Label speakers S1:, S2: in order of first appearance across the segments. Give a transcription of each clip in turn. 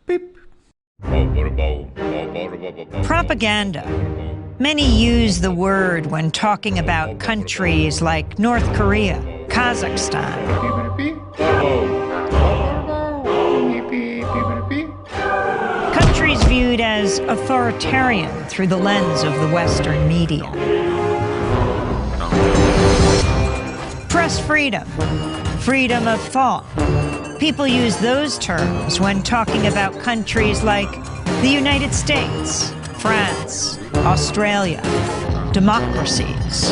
S1: Beep.
S2: Propaganda. Many use the word when talking about countries like North Korea, Kazakhstan. Countries viewed as authoritarian through the lens of the Western media. Press freedom, freedom of thought. People use those terms when talking about countries like the United States, France, Australia, democracies.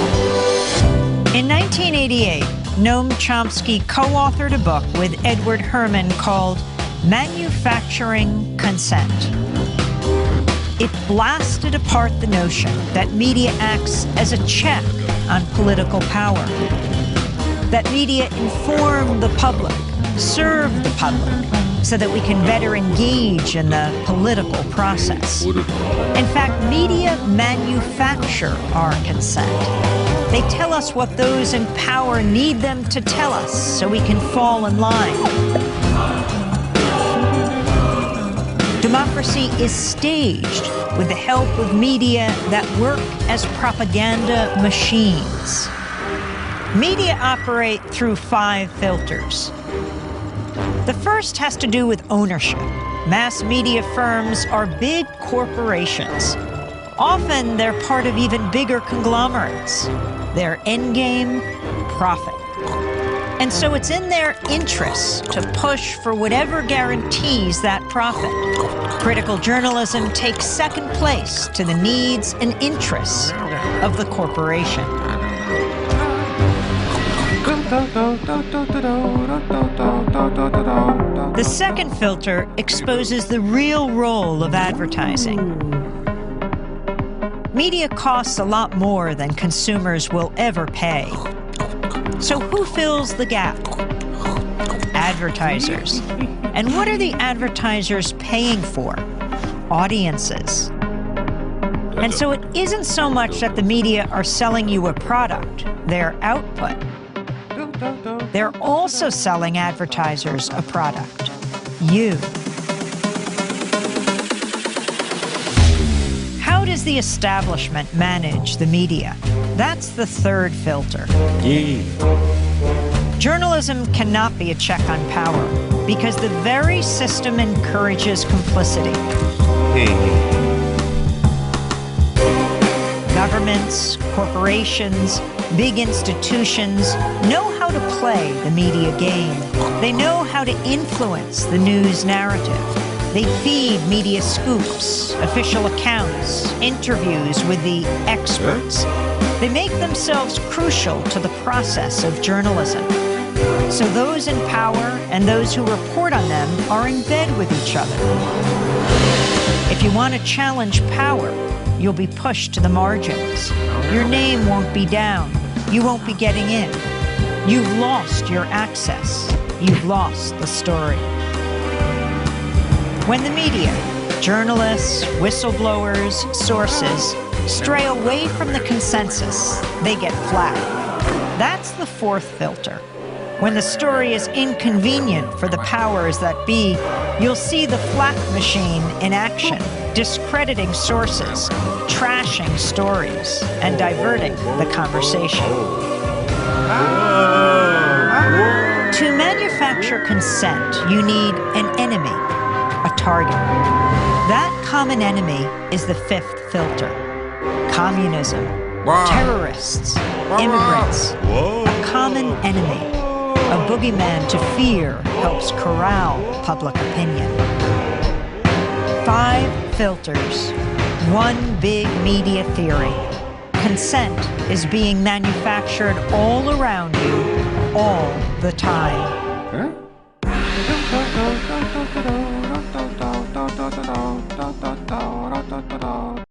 S2: In 1988, Noam Chomsky co-authored a book with Edward Herman called Manufacturing Consent. It blasted apart the notion that media acts as a check on political power, that media inform the public, serve the public, so that we can better engage in the political process. In fact, media manufacture our consent. They tell us what those in power need them to tell us so we can fall in line. Democracy is staged with the help of media that work as propaganda machines. Media operate through 5 filters. The first has to do with ownership. Mass media firms are big corporations. Often they're part of even bigger conglomerates. Their endgame, profit. And so it's in their interests to push for whatever guarantees that profit. Critical journalism takes second place to the needs and interests of the corporation. The second filter exposes the real role of advertising. Media costs a lot more than consumers will ever pay. So who fills the gap? Advertisers. And what are the advertisers paying for? Audiences. And so it isn't so much that the media are selling you a product, their output. They're also selling advertisers a product, you. How does the establishment manage the media? That's the third filter. Journalism cannot be a check on power because the very system encourages complicity. Governments, corporations, big institutions know how to play the media game. They know how to influence the news narrative. They feed media scoops, official accounts, interviews with the experts. They make themselves crucial to the process of journalism. So those in power and those who report on them are in bed with each other. If you want to challenge power, you'll be pushed to the margins. Your name won't be down. You won't be getting in. You've lost your access. You've lost the story. When the media, journalists, whistleblowers, sources, stray away from the consensus, they get flagged. That's the fourth filter. When the story is inconvenient for the powers that be, you'll see the flak machine in action, discrediting sources, trashing stories, and diverting the conversation. To manufacture consent, you need an enemy, a target. That common enemy is the fifth filter. Communism, terrorists, immigrants, a common enemy. A boogeyman to fear helps corral public opinion. 5 filters, one big media theory. Consent is being manufactured all around you, all the time.
S1: Huh?